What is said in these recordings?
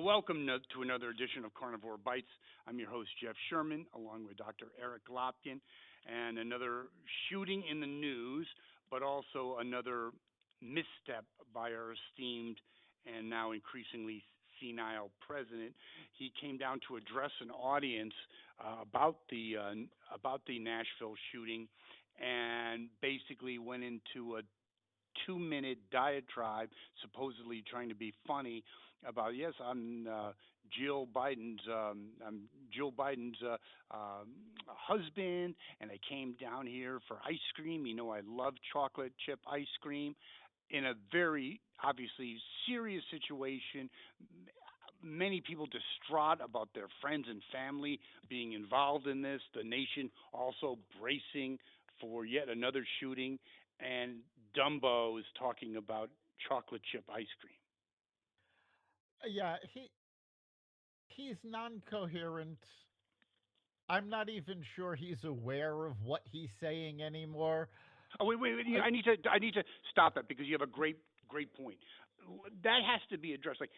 Welcome to another edition of Carnivore Bites. I'm your host, Jeff Sherman, along with Dr. Eric Lopkin, and another shooting in the news, but also another misstep by our esteemed and now increasingly senile president. He came down to address an audience about the Nashville shooting, and basically went into a 2 minute diatribe, supposedly trying to be funny about yes, I'm Jill Biden's husband, and I came down here for ice cream. You know, I love chocolate chip ice cream. In a very obviously serious situation, many people distraught about their friends and family being involved in this. The nation also bracing for yet another shooting, and Dumbo is talking about chocolate chip ice cream. Yeah, he's non-coherent. I'm not even sure he's aware of what he's saying anymore. Oh wait! I, I need to stop that because you have a great point. That has to be addressed. Like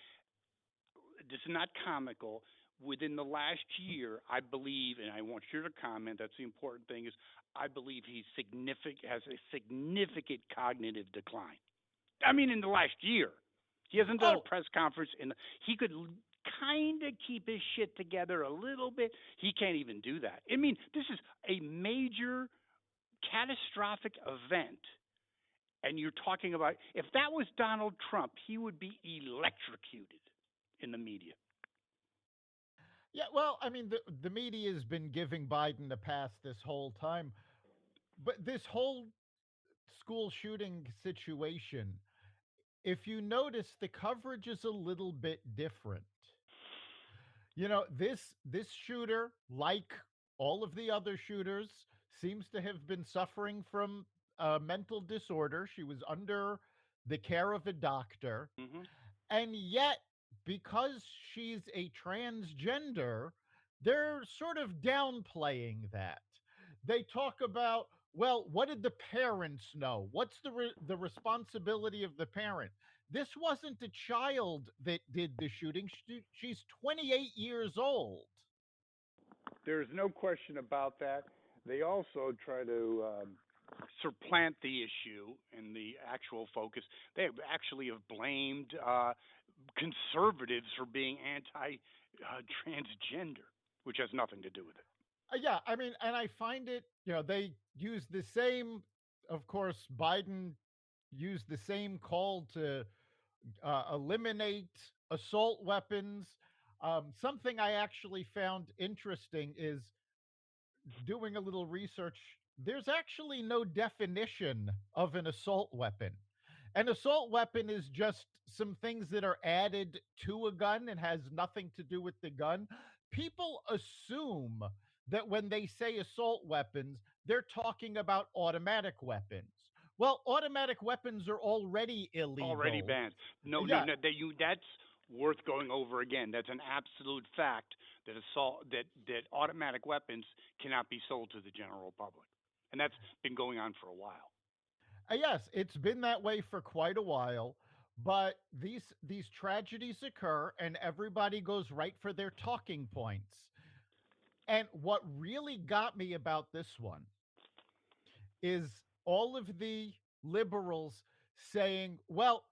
this is not comical. Within the last year, I believe, and I want you to comment. That's the important thing. Is I believe he significant has a significant cognitive decline. I mean, in the last year, he hasn't done a oh, press conference. He could kind of keep his shit together a little bit. He can't even do that. I mean, this is a major catastrophic event, and you're talking about if that was Donald Trump, he would be electrocuted in the media. yeah. Well, I mean, the media has been giving Biden a pass this whole time, but this whole school shooting situation, if you notice, the coverage is a little bit different. This shooter, like all of the other shooters, seems to have been suffering from a mental disorder. She was under the care of a doctor. Hmm. And yet, because she's a transgender, they're sort of downplaying that. They talk about, well, what did the parents know? What's the responsibility of the parent? This wasn't a child that did the shooting. She's 28 years old. There's no question about that. They also try to supplant the issue and the actual focus. They actually have blamed conservatives for being anti-transgender, which has nothing to do with it. Yeah, I mean, and I find it, they use the same, of course, Biden used the same call to eliminate assault weapons. Something I actually found interesting is doing a little research. There's actually no definition of an assault weapon. An assault weapon is just some things that are added to a gun and has nothing to do with the gun. People assume that when they say assault weapons, they're talking about automatic weapons. Well, automatic weapons are already Already illegal. banned. No, no, Yeah, no. That's worth going over again. That's an absolute fact that automatic weapons cannot be sold to the general public, and that's been going on for a while. yes, it's been that way for quite a while, but these tragedies occur and everybody goes right for their talking points. And what really got me about this one is all of the liberals saying, well,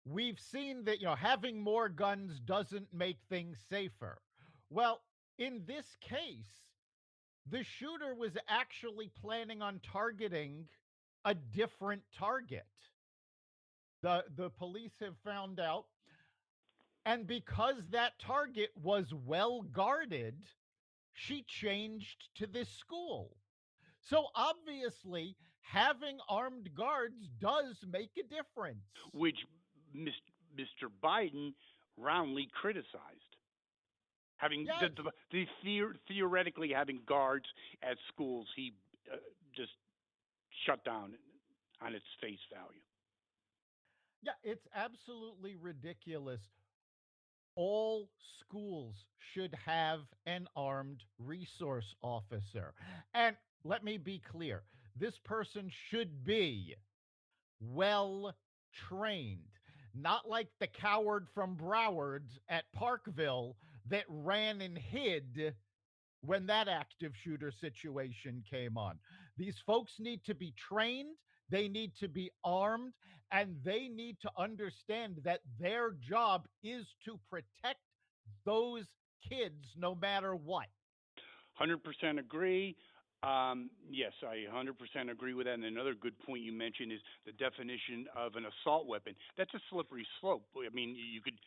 we've seen that, having more guns doesn't make things safer. Well, in this case, the shooter was actually planning on targeting a different target. The police have found out, and because that target was well guarded, she changed to this school. So obviously, having armed guards does make a difference. Which Mr. Biden roundly criticized. Having Yes. theoretically having guards at schools, he just shut down on its face value. Yeah, it's absolutely ridiculous. All schools should have an armed resource officer. And let me be clear, this person should be well trained. not like the coward from Broward at Parkville that ran and hid when that active shooter situation came on. These folks need to be trained, they need to be armed, and they need to understand that their job is to protect those kids no matter what. 100% agree. Yes, I 100% agree with that. And another good point you mentioned is the definition of an assault weapon. That's a slippery slope. I mean, you could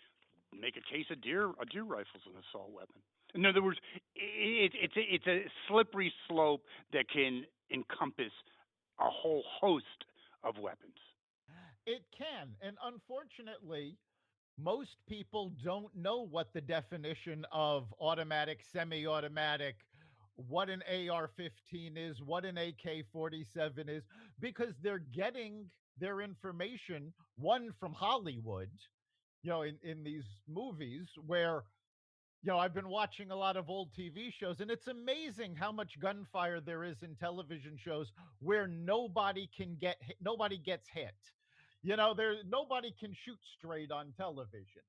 make a case of deer rifle's an assault weapon. In other words, it's a slippery slope that can encompass a whole host of weapons. It can. And unfortunately, most people don't know what the definition of automatic, semi automatic, what an AR 15 is, what an AK 47 is, because they're getting their information, one from Hollywood, in these movies where, I've been watching a lot of old TV shows, and it's amazing how much gunfire there is in television shows where nobody gets hit. Nobody can shoot straight on television.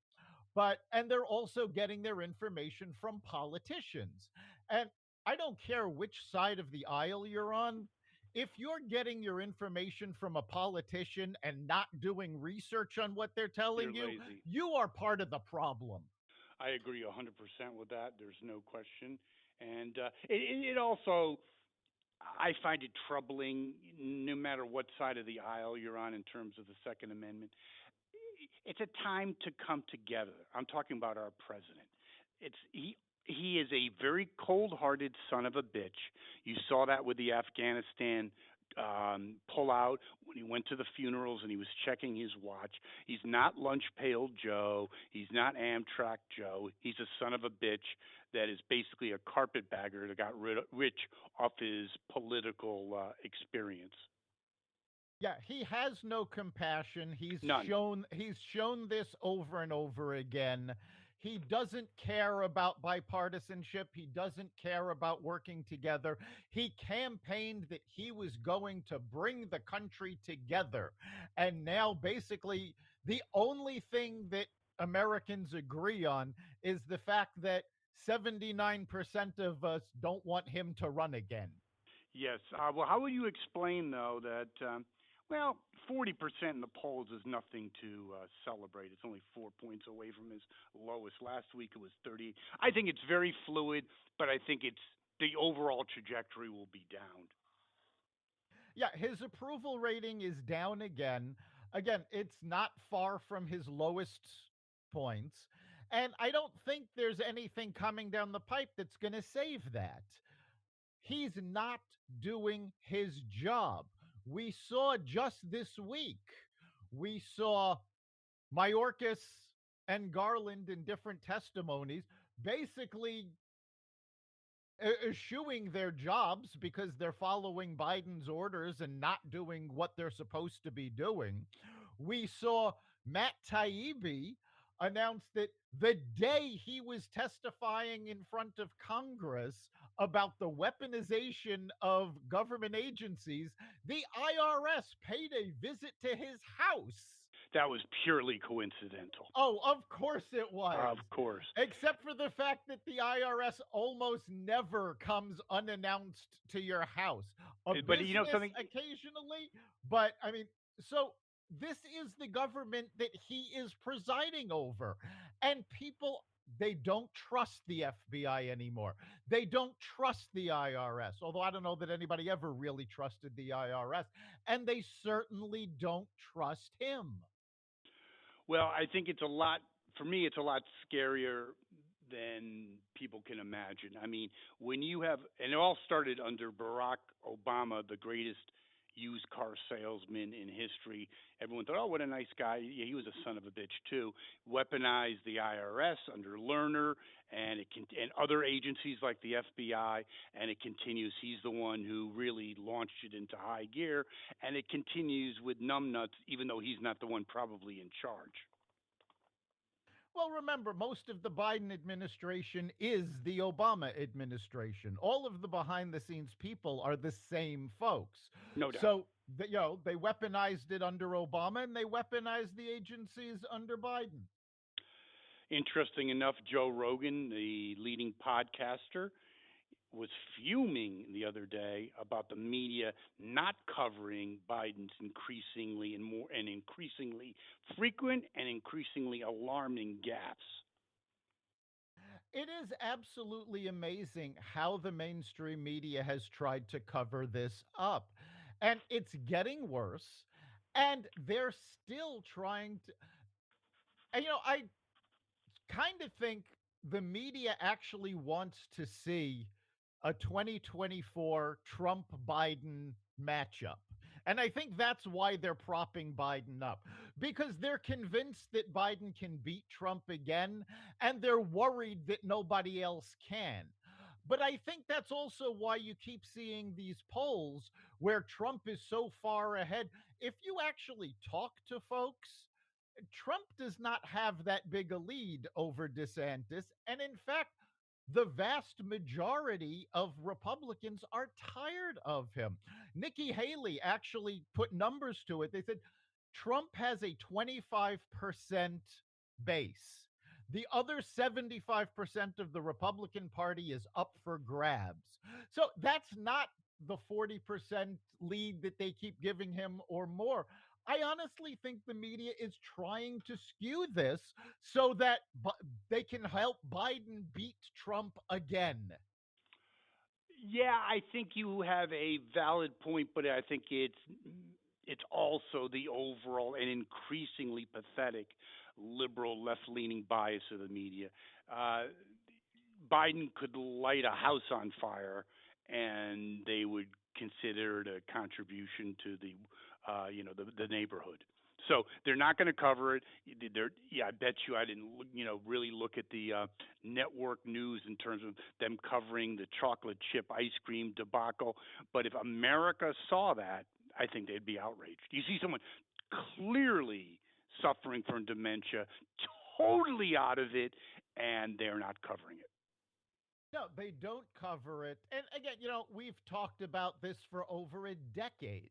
And they're also getting their information from politicians. And I don't care which side of the aisle you're on. If you're getting your information from a politician and not doing research on what they're You're telling you, lazy. you are part of the problem. I agree 100% with that. There's no question. And it also, I find it troubling no matter what side of the aisle you're on in terms of the Second Amendment. It's a time to come together. I'm talking about our president. It's he is a very cold-hearted son of a bitch. You saw that with the Afghanistan pullout when he went to the funerals and he was checking his watch. He's not lunch pail Joe. He's not Amtrak Joe. He's a son of a bitch that is basically a carpetbagger that got rich off his political experience. Yeah, he has no compassion. He's None. shown he's shown this over and over again. He doesn't care about bipartisanship. He doesn't care about working together. He campaigned that he was going to bring the country together. And now basically the only thing that Americans agree on is the fact that 79% of us don't want him to run again. Yes. Well, how would you explain though that? Well, 40% in the polls is nothing to celebrate. It's only 4 points away from his lowest. Last week it was 30. I think it's very fluid, but I think it's the overall trajectory will be down. Yeah, his approval rating is down again. Again, it's not far from his lowest points. And I don't think there's anything coming down the pipe that's going to save that. He's not doing his job. We saw just this week, we saw Mayorkas and Garland in different testimonies basically eschewing their jobs because they're following Biden's orders and not doing what they're supposed to be doing. We saw Matt Taibbi announce that the day he was testifying in front of Congress about the weaponization of government agencies, the IRS paid a visit to his house. That was purely coincidental. Oh, of course it was. Of course. Except for the fact that the IRS almost never comes unannounced to your house. A But you know business something? occasionally, but I mean, so this is the government that he is presiding over. And people, they don't trust the FBI anymore. They don't trust the IRS, although I don't know that anybody ever really trusted the IRS. And they certainly don't trust him. Well, I think it's a lot, for me, it's a lot scarier than people can imagine. I mean, when you have, and it all started under Barack Obama, the greatest used car salesman in history. Everyone thought, oh, what a nice guy. Yeah, he was a son of a bitch too. Weaponized the IRS under Lerner and other agencies like the FBI, and it continues. He's the one who really launched it into high gear, and it continues with numbnuts, even though he's not the one probably in charge. Well, remember, most of the Biden administration is the Obama administration. All of the behind the scenes people are the same folks. No doubt. So They weaponized it under Obama, and they weaponized the agencies under Biden. Interesting enough, Joe Rogan, the leading podcaster, was fuming the other day about the media not covering Biden's increasingly frequent and increasingly alarming gaffes. It is absolutely amazing how the mainstream media has tried to cover this up. And it's getting worse. And they're still trying to. And, I kind of think the media actually wants to see a 2024 Trump Biden matchup. And I think that's why they're propping Biden up, because they're convinced that Biden can beat Trump again, and they're worried that nobody else can. But I think that's also why you keep seeing these polls where Trump is so far ahead. If you actually talk to folks, Trump does not have that big a lead over DeSantis. And in fact, the vast majority of Republicans are tired of him. Nikki Haley actually put numbers to it. They said Trump has a 25% base. The other 75% of the Republican Party is up for grabs. So that's not the 40% lead that they keep giving him or more. I honestly think the media is trying to skew this so that they can help Biden beat Trump again. Yeah, I think you have a valid point, but I think it's also the overall and increasingly pathetic liberal left-leaning bias of the media. Uh, Biden could light a house on fire, and they would consider it a contribution to the neighborhood. So they're not going to cover it. Yeah, I bet you I didn't really look at the network news in terms of them covering the chocolate chip ice cream debacle. But if America saw that, I think they'd be outraged. You see someone clearly suffering from dementia, totally out of it, and they're not covering it. No, they don't cover it. And again, we've talked about this for over a decade.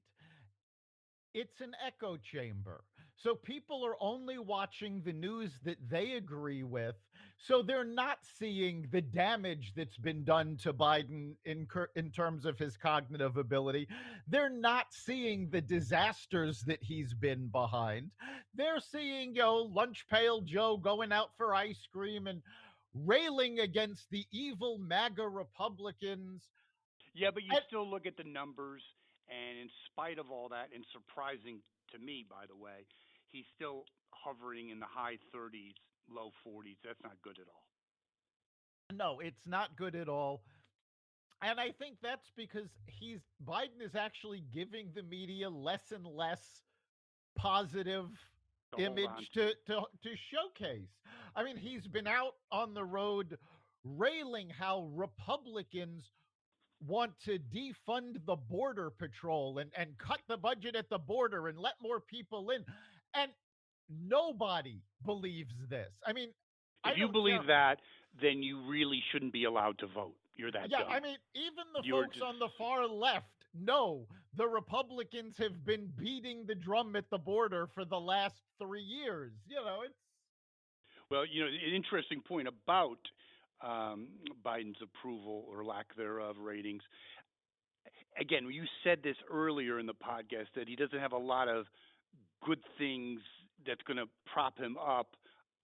It's an echo chamber. So people are only watching the news that they agree with. So they're not seeing the damage that's been done to Biden in terms of his cognitive ability. They're not seeing the disasters that he's been behind. They're seeing, lunch pail Joe going out for ice cream and railing against the evil MAGA Republicans. Yeah, but you And still look at the numbers, and in spite of all that, and surprising to me, by the way, he's still hovering in the high 30s, low 40s. That's not good at all. no, it's not good at all. And I think that's because Biden is actually giving the media less and less positive To hold on image to. to showcase. I mean, he's been out on the road railing how Republicans want to defund the border patrol and cut the budget at the border and let more people in. And nobody believes this. I mean, I If you don't care. believe that, then you really shouldn't be allowed to vote. You're that Yeah, I dumb. mean, even the You're folks just on the far left know the Republicans have been beating the drum at the border for the last 3 years. It's well, an interesting point about um, Biden's approval or lack thereof ratings. Again, you said this earlier in the podcast that he doesn't have a lot of good things that's going to prop him up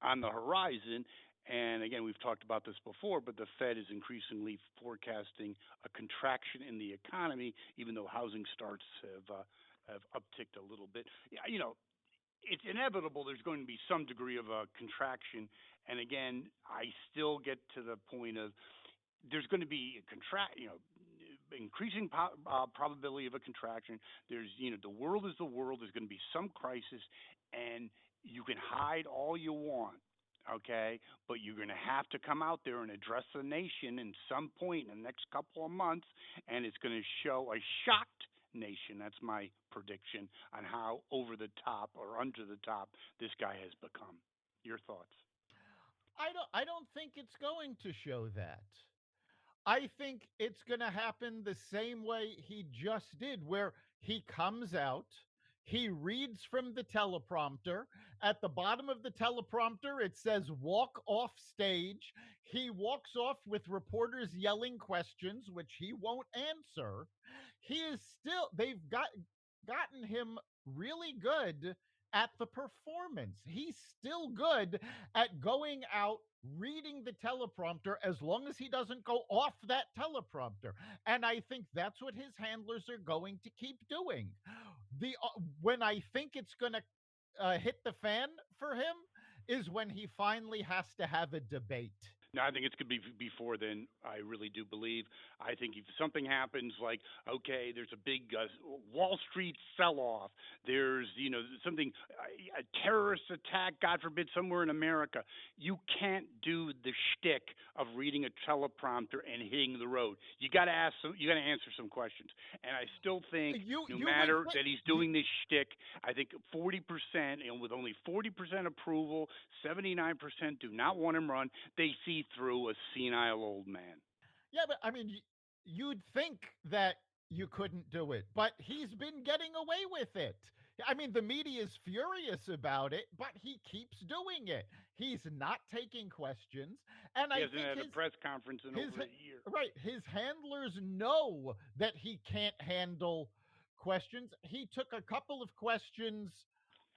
on the horizon. And again, we've talked about this before, but the Fed is increasingly forecasting a contraction in the economy, even though housing starts have upticked a little bit. Yeah, it's inevitable. There's going to be some degree of a contraction. And again, I still get to the point of there's going to be increasing probability of a contraction. There's, the world is the world. There's going to be some crisis, and you can hide all you want, okay? But you're going to have to come out there and address the nation in some point in the next couple of months, and it's going to show a shocked nation. That's my prediction on how over the top or under the top this guy has become. Your thoughts? I don't think it's going to show that. I think it's going to happen the same way he just did, where He comes out, he reads from the teleprompter. At the bottom of the teleprompter, it says walk off stage. He walks off with reporters yelling questions, which he won't answer. He is still, gotten him really good at the performance. He's still good at going out, reading the teleprompter, as long as he doesn't go off that teleprompter. And I think that's what his handlers are going to keep doing. The When I think it's going to hit the fan for him is when he finally has to have a debate. No, I think it's going to be before then. I really do believe. I think if something happens, like okay, there's a big Wall Street sell-off. There's something, a terrorist attack, God forbid, somewhere in America. You can't do the shtick of reading a teleprompter and hitting the road. You got to ask. You got to answer some questions. And I still think, no You would matter think that he's you, doing this shtick, I think 40%, and with only 40% approval, 79% do not want him run. They see through a senile old man. yeah, but I mean, you'd think that you couldn't do it, but he's been getting away with it. I mean, the media is furious about it, but he keeps doing it. He's not taking questions, and He I hasn't think had a press conference in his over a year. right, his handlers know that he can't handle questions. He took a couple of questions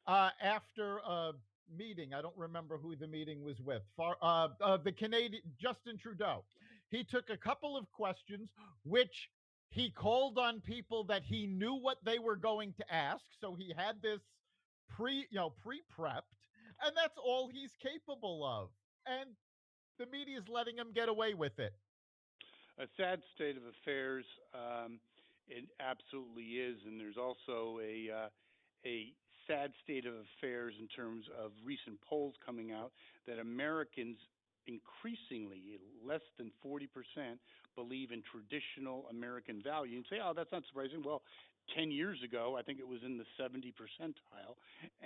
after a meeting. I don't remember who the meeting was with. The Canadian Justin Trudeau. He took a couple of questions, which he called on people that he knew what they were going to ask. So he had this pre prepped, and that's all he's capable of. And the media's letting him get away with it. A sad state of affairs. It absolutely is, and there's also a sad state of affairs in terms of recent polls coming out that Americans increasingly, less than 40%, believe in traditional American value and say, oh, that's not surprising. Well, 10 years ago, I think it was in the 70 percentile,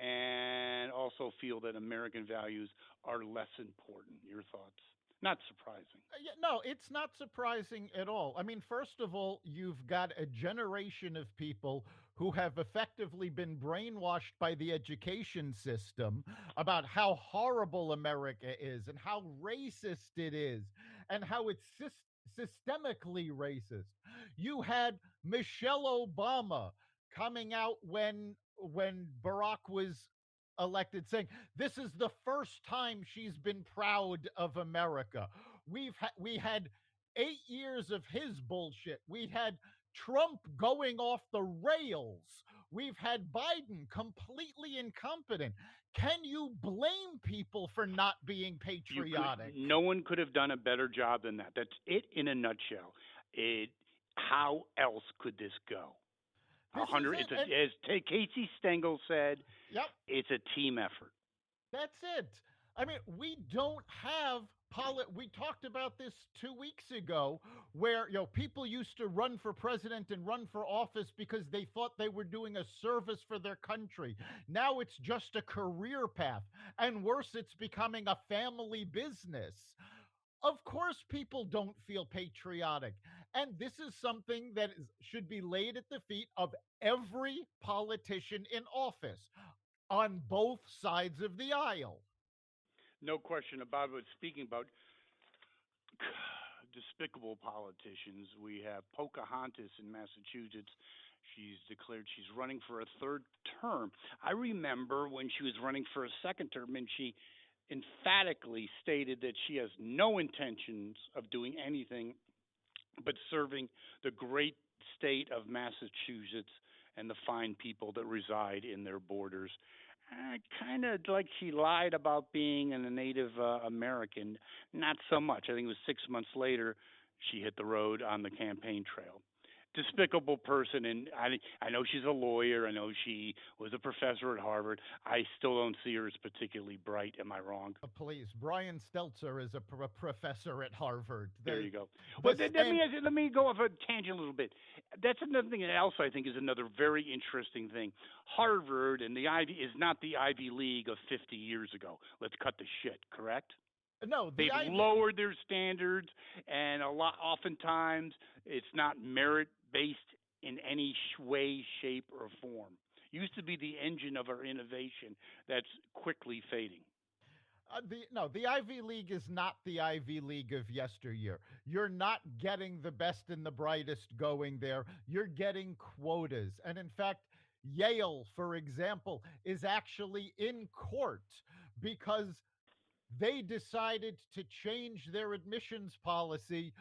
and also feel that American values are less important. Your thoughts? Not surprising. Yeah, no, it's not surprising at all. I mean, first of all, you've got a generation of people who have effectively been brainwashed by the education system about how horrible America is and how racist it is and how it's systemically racist. You had Michelle Obama coming out when Barack was elected saying this is the first time she's been proud of America. We had 8 years of his bullshit. We had Trump going off the rails. We've had Biden completely incompetent. Can you blame people for not being You could patriotic? No one could have done a better job than that. That's it in a nutshell. It How else could this go? A This is hundred. it. It's And as Casey Stengel said. yep, It's a team effort. that's it. I mean, we don't have we talked about this 2 weeks ago where people used to run for president and run for office because they thought they were doing a service for their country. Now it's just a career path, and worse, it's becoming a family business. Of course people don't feel patriotic, and this is something that should be laid at the feet of every politician in office on both sides of the aisle. No question about it. Speaking about despicable politicians, we have Pocahontas in Massachusetts. She's declared she's running for a third term. I remember when she was running for a second term, and she emphatically stated that she has no intentions of doing anything but serving the great state of Massachusetts and the fine people that reside in their borders. Kind of like she lied about being a Native American. Not so much. I think it was 6 months later she hit the road on the campaign trail. Despicable person, and I know she's a lawyer. I know she was a professor at Harvard. I still don't see her as particularly bright. Am I wrong? Please, Brian Stelzer is a professor at Harvard. There you go. The Well, same. let me go off a tangent a little bit. That's another thing else I think is another very interesting thing. Harvard and the Ivy is not the Ivy League of 50 years ago. Let's cut the shit. Correct? No, the They've Ivy. lowered their standards, and oftentimes it's not merit based in any way, shape, or form. Used to be the engine of our innovation that's quickly fading. The Ivy League is not the Ivy League of yesteryear. You're not getting the best and the brightest going there. You're getting quotas. And in fact, Yale, for example, is actually in court because they decided to change their admissions policy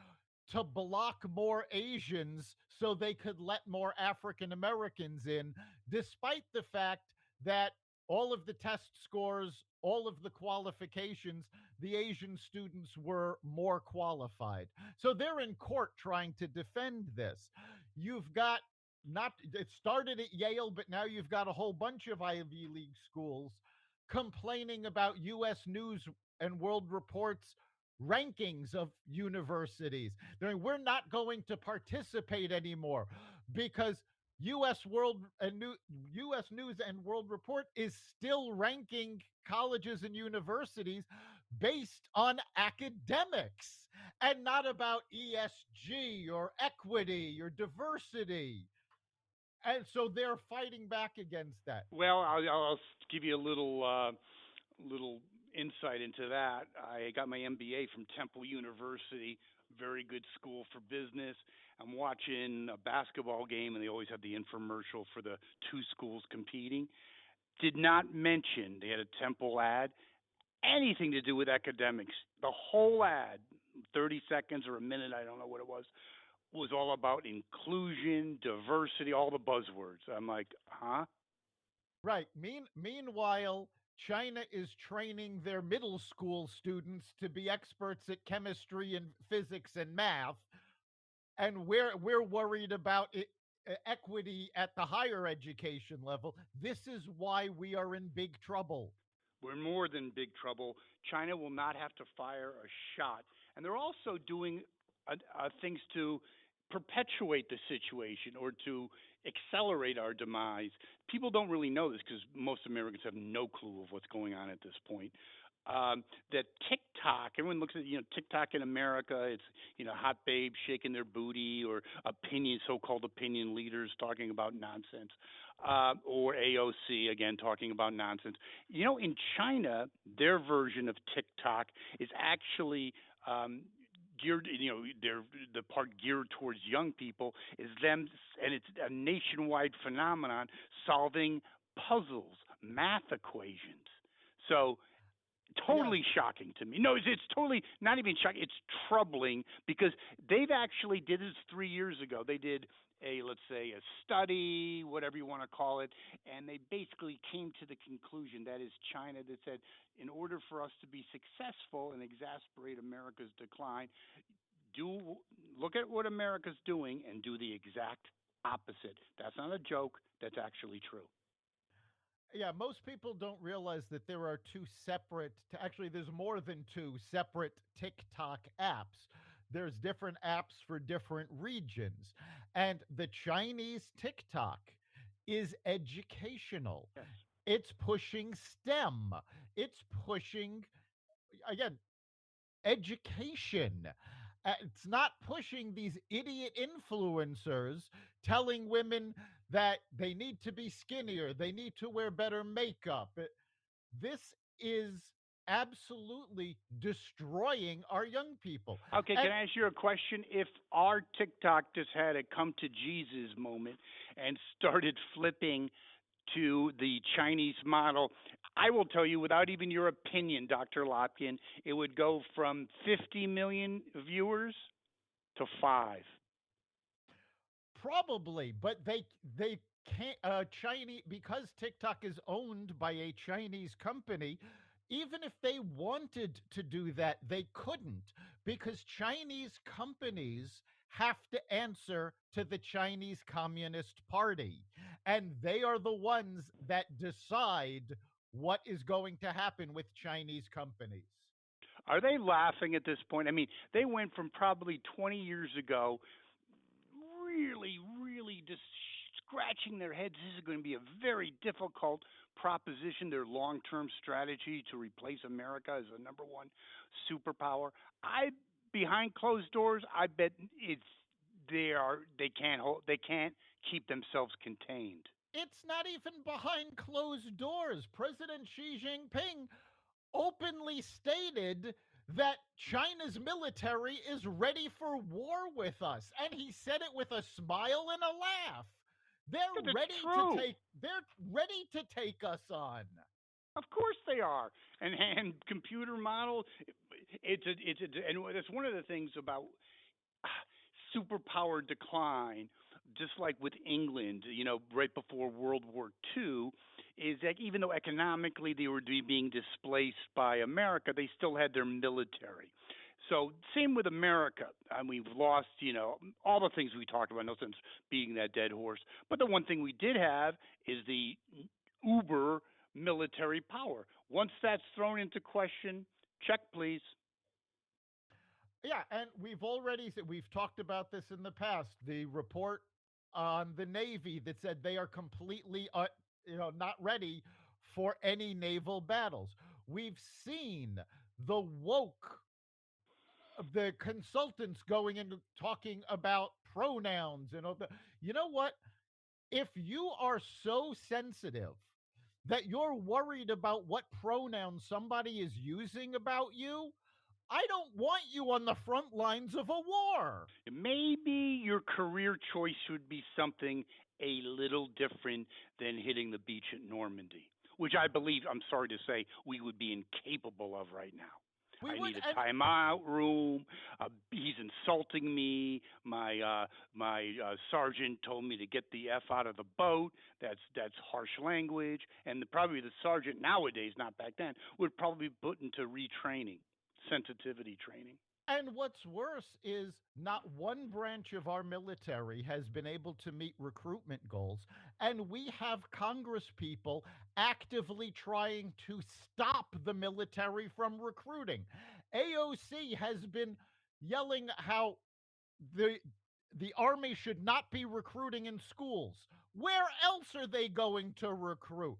to block more Asians so they could let more African Americans in, despite the fact that all of the test scores, all of the qualifications, the Asian students were more qualified. So they're in court trying to defend this. You've got not, it started at Yale, but now you've got a whole bunch of Ivy League schools complaining about US News and World Report's rankings of universities. They're like, we're not going to participate anymore because US News and World Report is still ranking colleges and universities based on academics and not about ESG or equity or diversity. And so they're fighting back against that. Well, I'll give you a little insight into that. I got my MBA from Temple University, very good school for business. I'm watching a basketball game, and they always have the infomercial for the two schools competing. Did not mention they had a Temple ad, anything to do with academics. The whole ad, 30 seconds or a minute, I don't know what it was all about inclusion, diversity, all the buzzwords. I'm like, huh? Right. Meanwhile, China is training their middle school students to be experts at chemistry and physics and math, and we're worried about equity at the higher education level. This is why we are in big trouble. We're more than big trouble. China will not have to fire a shot. And they're also doing things to perpetuate the situation or to accelerate our demise. People don't really know this because most Americans have no clue of what's going on at this point. That TikTok, everyone looks at TikTok in America. It's hot babes shaking their booty or so-called opinion leaders talking about nonsense, or AOC again talking about nonsense. In China, their version of TikTok is actually geared. They're the part geared towards young people is them, and it's a nationwide phenomenon solving puzzles, math equations. So Yeah, totally shocking to me. No, it's totally not even shocking. It's troubling because they've actually did this 3 years ago. They did let's say a study, whatever you want to call it, and they basically came to the conclusion that is China that said in order for us to be successful and exasperate America's decline, do look at what America's doing and do the exact opposite. That's not a joke. That's actually true. yeah, most people don't realize that there are two separate, actually, there's more than two separate TikTok apps. There's different apps for different regions. And the Chinese TikTok is educational, Yes. it's pushing STEM, it's pushing, again, education. It's not pushing these idiot influencers telling women that they need to be skinnier, they need to wear better makeup. This is absolutely destroying our young people. Okay, And can I ask you a question? If our TikTok just had a come to Jesus moment and started flipping to the Chinese model, I will tell you without even your opinion, Dr. Lopkin, it would go from 50 million viewers to 5. probably, but they can't Chinese, because TikTok is owned by a Chinese company. Even if they wanted to do that, they couldn't, because Chinese companies have to answer to the Chinese Communist Party, and they are the ones that decide what is going to happen with Chinese companies. Are they laughing at this point? I mean, they went from probably 20 years ago really just scratching their heads. This is going to be a very difficult proposition, their long term strategy to replace America as the number one superpower. I behind closed doors, I bet they can't keep themselves contained. It's not even behind closed doors. President Xi Jinping openly stated that China's military is ready for war with us. And he said it with a smile and a laugh. Because it's true. They're ready to take us on. Of course they are. And computer model, and that's one of the things about superpower decline, just like with England, right before World War II, is that even though economically they were being displaced by America, they still had their military. So same with America. We've lost, all the things we talked about. No sense beating that dead horse. But the one thing we did have is the uber military power. Once that's thrown into question, check please. Yeah, and we've talked about this in the past. The report on the Navy that said they are completely not ready for any naval battles. We've seen the woke the consultants going and talking about pronouns and all the you know what? If you are so sensitive that you're worried about what pronouns somebody is using about you, I don't want you on the front lines of a war. Maybe your career choice should be something a little different than hitting the beach at Normandy, which I believe, I'm sorry to say, we would be incapable of right now. We I would, need a and timeout room. He's insulting me. My sergeant told me to get the f out of the boat. That's harsh language. And probably the sergeant nowadays, not back then, would probably be put into retraining, sensitivity training. what's worse is not one branch of our military has been able to meet recruitment goals, and we have Congress people actively trying to stop the military from recruiting. AOC has been yelling how the the army should not be recruiting in schools. Where else are they going to recruit?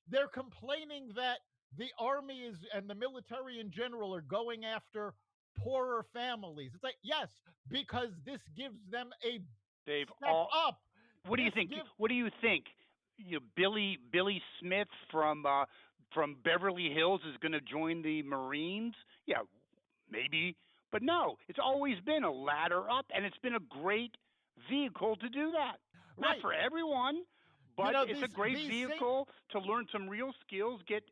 They're complaining that the army is and the military in general are going after poorer families. It's like, yes, because this gives them a They've step all. up. What do you This think? give What do you think? Billy Smith from Beverly Hills is going to join the Marines? Yeah, maybe, but no. It's always been a ladder up, and it's been a great vehicle to do that. Not right. for everyone, You but know, it's a great these same vehicle to learn some real skills, get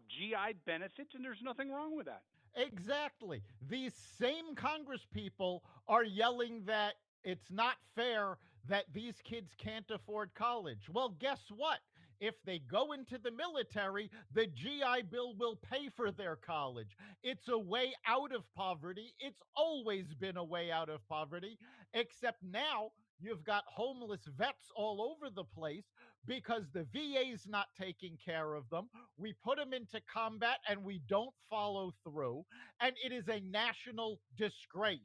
GI benefits, and there's nothing wrong with that. exactly. These same Congress people are yelling that it's not fair that these kids can't afford college. Well, guess what? If they go into the military, the GI Bill will pay for their college. It's a way out of poverty. It's always been a way out of poverty, except now you've got homeless vets all over the place because the VA's not taking care of them. We put them into combat and we don't follow through, and it is a national disgrace.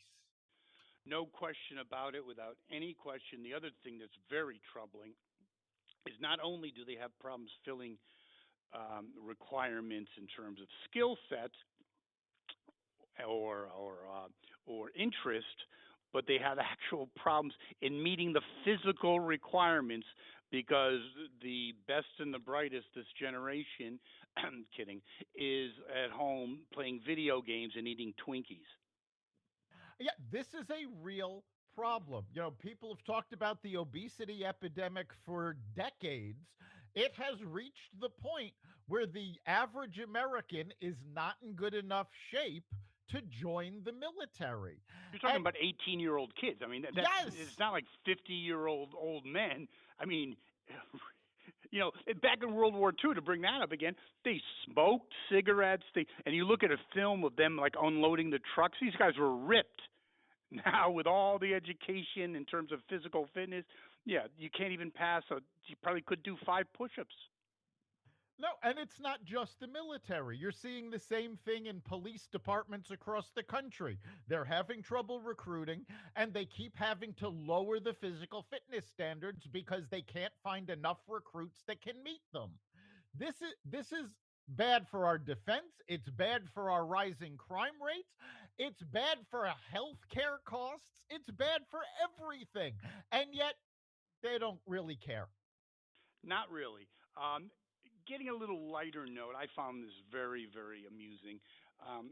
No question about it, without any question. The other thing that's very troubling is not only do they have problems filling requirements in terms of skill sets or interest, but they have actual problems in meeting the physical requirements because the best and the brightest this generation, I'm kidding, is at home playing video games and eating Twinkies. Yeah, this is a real problem. People have talked about the obesity epidemic for decades. It has reached the point where the average American is not in good enough shape to join the military. You're talking And about 18-year-old kids. I mean, that's it's yes, not like 50-year-old old men. I mean, back in World War II, to bring that up again, they smoked cigarettes. And you look at a film of them like unloading the trucks. These guys were ripped. Now with all the education in terms of physical fitness, yeah, you can't even pass a. You probably could do 5 push-ups. no, and it's not just the military. You're seeing the same thing in police departments across the country. They're having trouble recruiting, and they keep having to lower the physical fitness standards because they can't find enough recruits that can meet them. This is bad for our defense. It's bad for our rising crime rates. It's bad for health care costs. It's bad for everything. And yet they don't really care. Not really. Um, Getting a little lighter note, I found this very, very amusing. Um,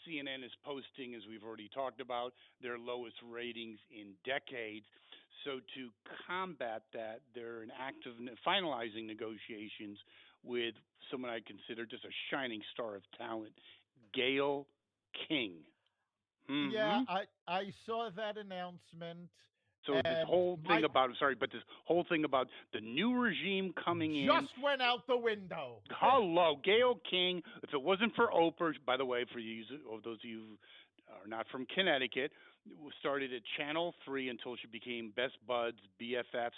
CNN is posting, as we've already talked about, their lowest ratings in decades. So to combat that, they're in active finalizing negotiations with someone I consider just a shining star of talent, Gail King. Yeah, Hmm. I saw that announcement, So this and whole thing my about sorry, but this whole thing about the new regime coming in. just went out the window. Hello, Gail King. If it wasn't for Oprah, by the way, for you, or those of you who are not from Connecticut, started at Channel 3 until she became best buds, BFFs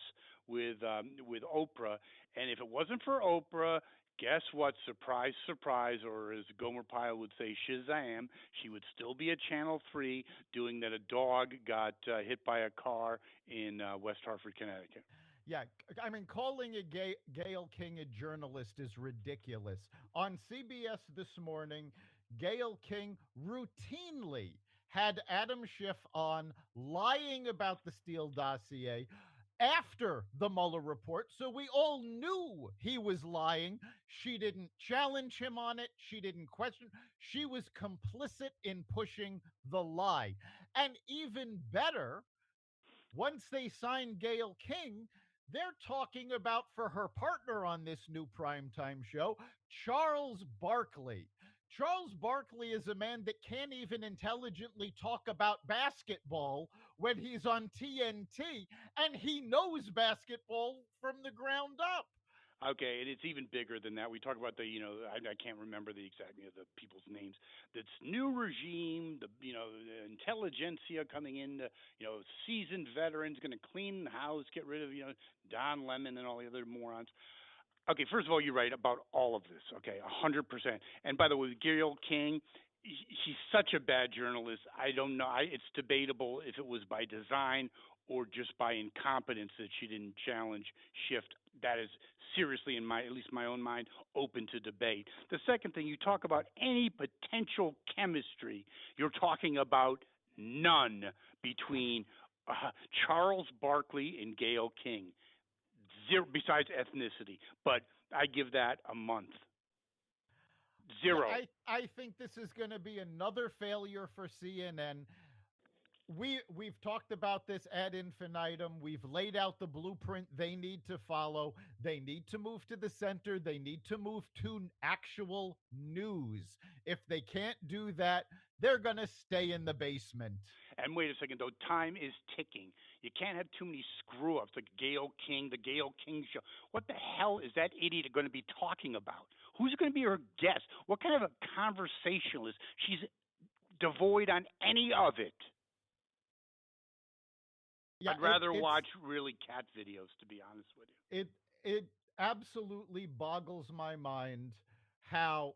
with Oprah. And if it wasn't for Oprah, guess what? Surprise, surprise, or as Gomer Pyle would say, Shazam, she would still be at Channel 3 doing that a dog got hit by a car in West Hartford, Connecticut. Yeah, I mean, calling a Gail King a journalist is ridiculous. On CBS this morning, Gail King routinely had Adam Schiff on lying about the Steele dossier after the Mueller report. So we all knew he was lying. She didn't challenge him on it. She didn't question. She was complicit in pushing the lie. And even better, once they signed Gail King, they're talking about for her partner on this new primetime show, Charles Barkley. Charles Barkley is a man that can't even intelligently talk about basketball when he's on TNT, and he knows basketball from the ground up. Okay, and it's even bigger than that. We talk about the, I can't remember the exact, the people's names. This new regime, the intelligentsia coming in, seasoned veterans, going to clean the house, get rid of, Don Lemon and all the other morons. Okay, first of all, you're right about all of this. Okay, 100%. And by the way, Gail King, she's such a bad journalist. I don't know. It's debatable if it was by design or just by incompetence that she didn't challenge Shift. That is seriously, in my at least my own mind, open to debate. The second thing, you talk about any potential chemistry. You're talking about none between Charles Barkley and Gail King. Zero besides ethnicity, but I give that a month. Yeah, Zero. I think this is going to be another failure for CNN. We've talked about this ad infinitum. We've laid out the blueprint they need to follow. They need to move to the center. They need to move to actual news. If they can't do that, they're going to stay in the basement. And wait a second, though, time is ticking. You can't have too many screw ups like Gail King, the Gail King show. What the hell is that idiot going to be talking about? Who's going to be her guest? What kind of a conversationalist? She's devoid on any of it. Yeah, I'd rather watch really cat videos, to be honest with you. it absolutely boggles my mind how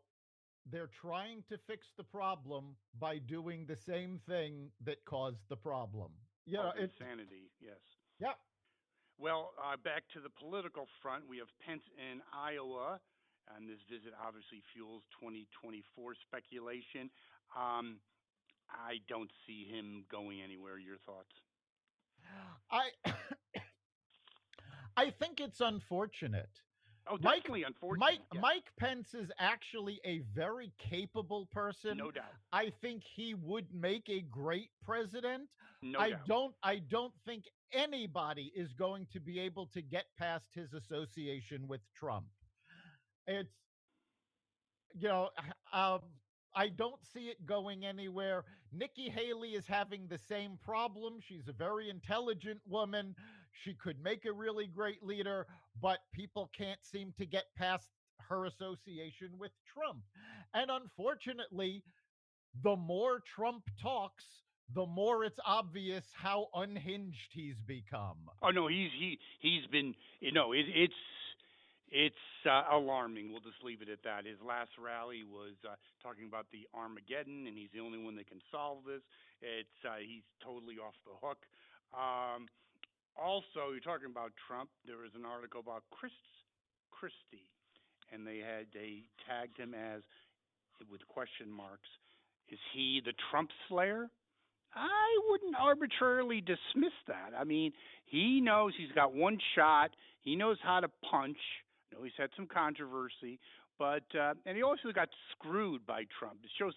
they're trying to fix the problem by doing the same thing that caused the problem. You know, Oh, it insanity, yes. yeah. Well, back to the political front, we have Pence in Iowa, and this visit obviously fuels 2024 speculation. Um, I don't see him going anywhere. Your thoughts? I I think it's unfortunate. Oh, Mike definitely Mike unfortunate. Yes, Mike Pence is actually a very capable person. no doubt, I think he would make a great president. no doubt. I don't think anybody is going to be able to get past his association with Trump. It's you know, I don't see it going anywhere. Nikki Haley is having the same problem. She's a very intelligent woman. She could make a really great leader, but people can't seem to get past her association with Trump. And unfortunately, the more Trump talks, the more it's obvious how unhinged he's become. Oh no, he's been it's alarming. We'll just leave it at that. His last rally was talking about the Armageddon, and he's the only one that can solve this. It's he's totally off the hook. Um, Also, you're talking about Trump. There was an article about Christie, and they tagged him as with question marks. Is he the Trump slayer? I wouldn't arbitrarily dismiss that. I mean, he knows he's got one shot. He knows how to punch. I know he's had some controversy, but and he also got screwed by Trump. It shows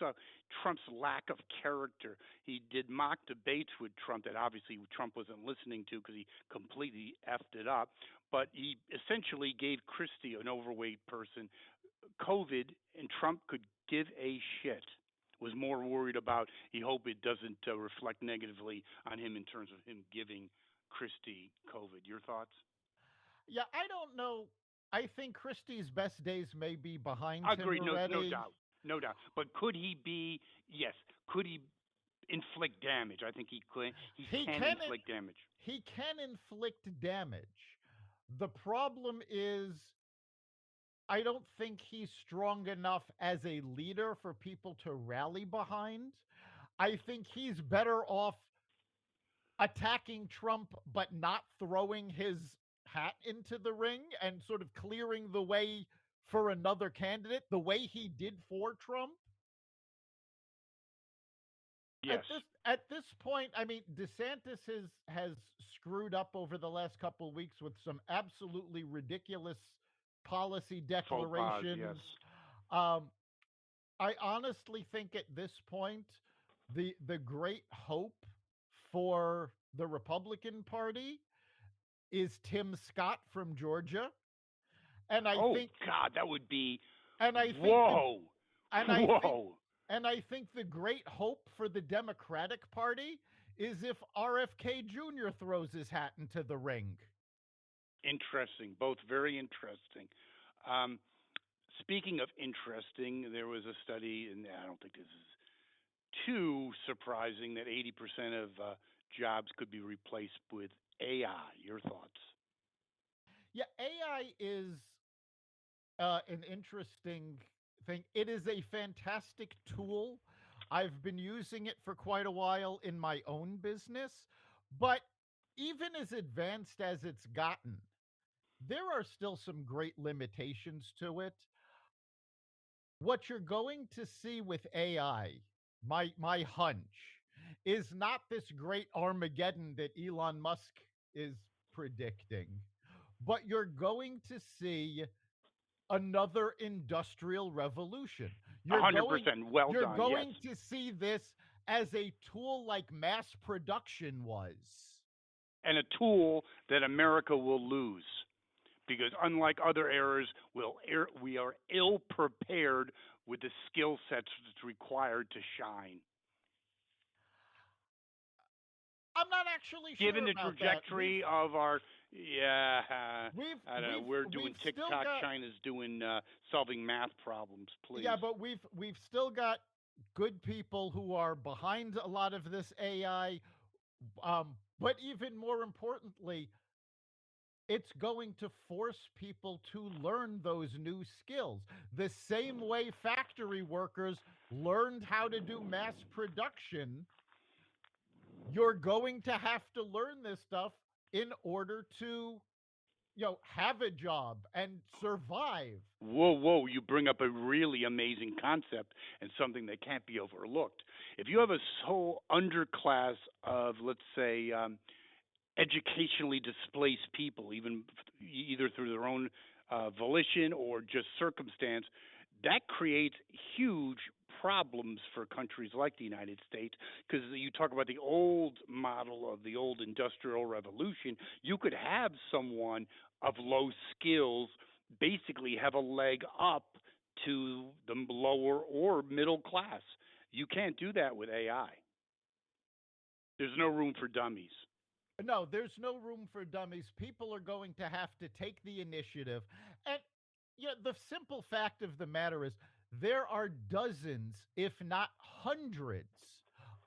Trump's lack of character. He did mock debates with Trump that obviously Trump wasn't listening to because he completely effed it up. But he essentially gave Christie, an overweight person, COVID, and Trump could give a shit. Was more worried about he hope it doesn't reflect negatively on him in terms of him giving Christie COVID. Your thoughts? Yeah, I don't know. I think Christie's best days may be behind him Agreed. No, no already. doubt, no doubt. But could he be? Yes. Could he inflict damage? I think he could. He He can can inflict damage. he can inflict damage. The problem is I don't think he's strong enough as a leader for people to rally behind. I think he's better off attacking Trump but not throwing his hat into the ring and sort of clearing the way for another candidate the way he did for Trump. Yes. At this point, I mean, DeSantis has screwed up over the last couple of weeks with some absolutely ridiculous policy Faux pas. Yes. declarations. Um, I honestly think at this point, the great hope for the Republican Party is Tim Scott from Georgia, and I Oh think God, that would be. and I think the Whoa. and I think Whoa. and I think the great hope for the Democratic Party is if RFK Jr. throws his hat into the ring. Interesting. Both very interesting. Um, Speaking of interesting, there was a study, and I don't think this is too surprising, that 80% of jobs could be replaced with AI. Your thoughts? Yeah, AI is an interesting thing. It is a fantastic tool. I've been using it for quite a while in my own business, but even as advanced as it's gotten, there are still some great limitations to it. What you're going to see with AI, my hunch, is not this great Armageddon that Elon Musk is predicting, but you're going to see another industrial revolution. You're going 100%. Well you're done. Yes. going to see this as a tool like mass production was. And a tool that America will lose because, unlike other eras, we are ill prepared with the skill sets that's required to shine. I'm not actually Given sure the about that. trajectory of our, yeah, We've I don't know. We're doing we've still TikTok. got China's doing solving math problems. yeah, Please. but we've still got good people who are behind a lot of this AI. But even more importantly, it's going to force people to learn those new skills. The same way factory workers learned how to do mass production, you're going to have to learn this stuff in order to, have a job and survive. Whoa, whoa! You bring up a really amazing concept and something that can't be overlooked. If you have a whole underclass of, let's say, educationally displaced people, even either through their own volition or just circumstance, that creates huge problems for countries like the United States because you talk about the old model of the old industrial revolution. You could have someone of low skills basically have a leg up to the lower or middle class. You can't do that with AI. There's no room for dummies. No, there's no room for dummies. People are going to have to take the initiative. And the simple fact of the matter is there are dozens, if not hundreds,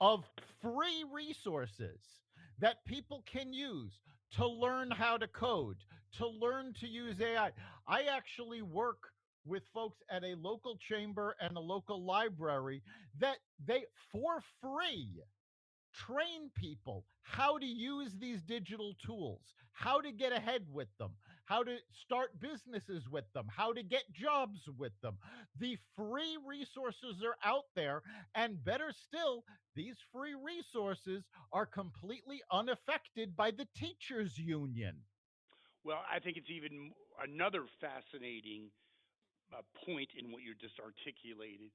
of free resources that people can use to learn how to code, to learn to use AI. I actually work with folks at a local chamber and a local library that they, for free, train people how to use these digital tools, how to get ahead with them, how to start businesses with them, how to get jobs with them. The free resources are out there. And better still, these free resources are completely unaffected by the teachers' union. Well, I think it's even another fascinating point in what you just articulated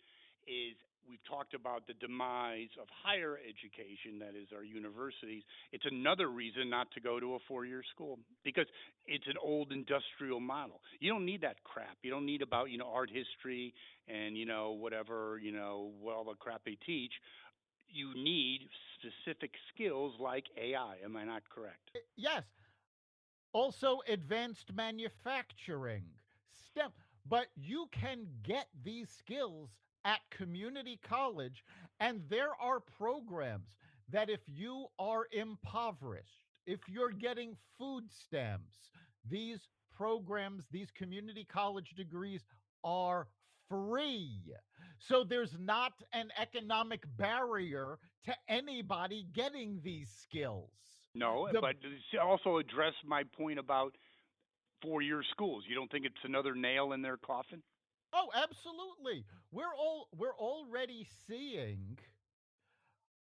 is we've talked about the demise of higher education, that is our universities. It's another reason not to go to a 4-year school because it's an old industrial model. You don't need that crap. You don't need about, art history and, whatever, all the crap they teach. You need specific skills like AI. Am I not correct? Yes, also advanced manufacturing, STEM. But you can get these skills at community college, and there are programs that if you are impoverished, if you're getting food stamps, these programs, these community college degrees are free. So there's not an economic barrier to anybody getting these skills. No, The but also address my point about 4-year schools. You don't think it's another nail in their coffin? Oh, absolutely. We're already seeing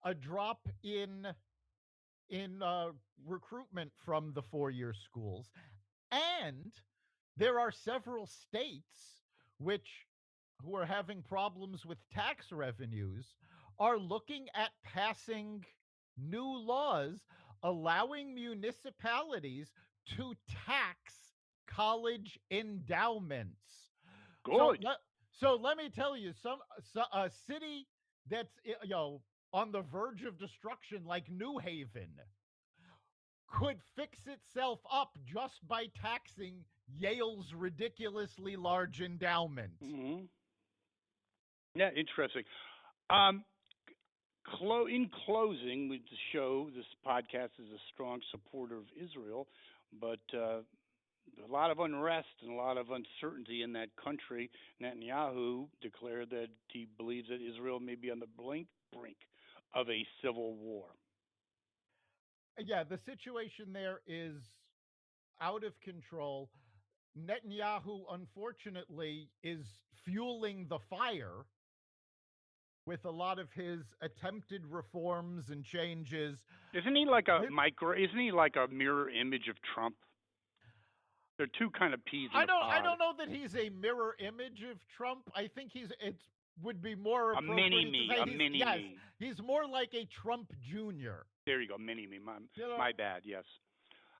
a drop in recruitment from the 4-year schools, and there are several states which who are having problems with tax revenues are looking at passing new laws allowing municipalities to tax college endowments. So Good. let so let me tell you, a city that's on the verge of destruction, like New Haven, could fix itself up just by taxing Yale's ridiculously large endowment. Hmm. Yeah, interesting. Um, in closing, we just show this podcast is a strong supporter of Israel, but a lot of unrest and a lot of uncertainty in that country. Netanyahu declared that he believes that Israel may be on the brink of a civil war. Yeah, the situation there is out of control. Netanyahu, unfortunately, is fueling the fire with a lot of his attempted reforms and changes. Isn't he like a micro? Isn't he like a mirror image of Trump? They're two kind of peas in I a don't I pod. don't know that he's a mirror image of Trump. I think it would be more A mini appropriate to me, say a mini me. he's more like a Trump Jr. There you go, mini me. My, You know, my bad. Yes.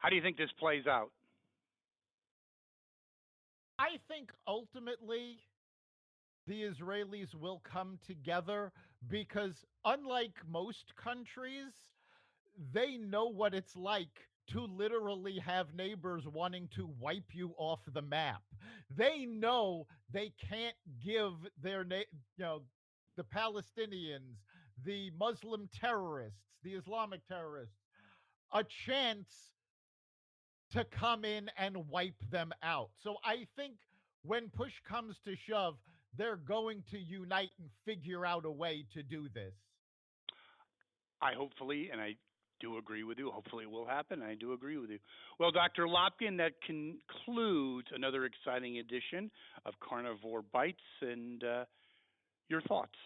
How do you think this plays out? I think ultimately the Israelis will come together because unlike most countries, they know what it's like to literally have neighbors wanting to wipe you off the map. They know they can't give you know, the Palestinians, the Muslim terrorists, the Islamic terrorists, a chance to come in and wipe them out. So I think when push comes to shove, they're going to unite and figure out a way to do this. I hopefully, and I do agree with you. Hopefully, it will happen. I do agree with you. Well, Dr. Lopkin, that concludes another exciting edition of Carnivore Bites. And your thoughts?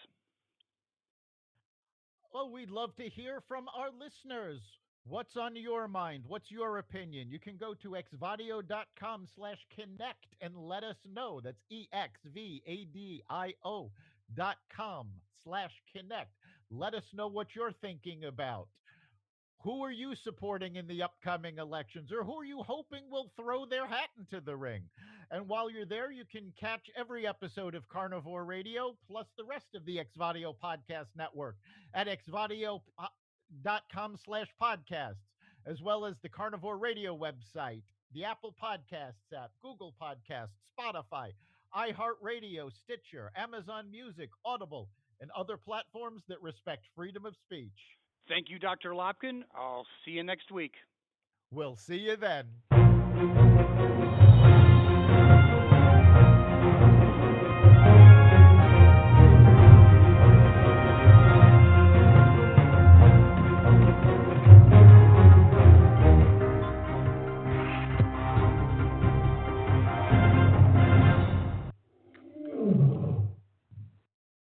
Well, we'd love to hear from our listeners. What's on your mind? What's your opinion? You can go to exvadio.com/connect and let us know. That's exvadio.com/connect. Let us know what you're thinking about. Who are you supporting in the upcoming elections, or who are you hoping will throw their hat into the ring? And while you're there, you can catch every episode of Carnivore Radio plus the rest of the Xvadio podcast network at xvadio.com/podcasts, as well as the Carnivore Radio website, the Apple Podcasts app, Google Podcasts, Spotify, iHeartRadio, Stitcher, Amazon Music, Audible, and other platforms that respect freedom of speech. Thank you, Dr. Lopkin. I'll see you next week. We'll see you then.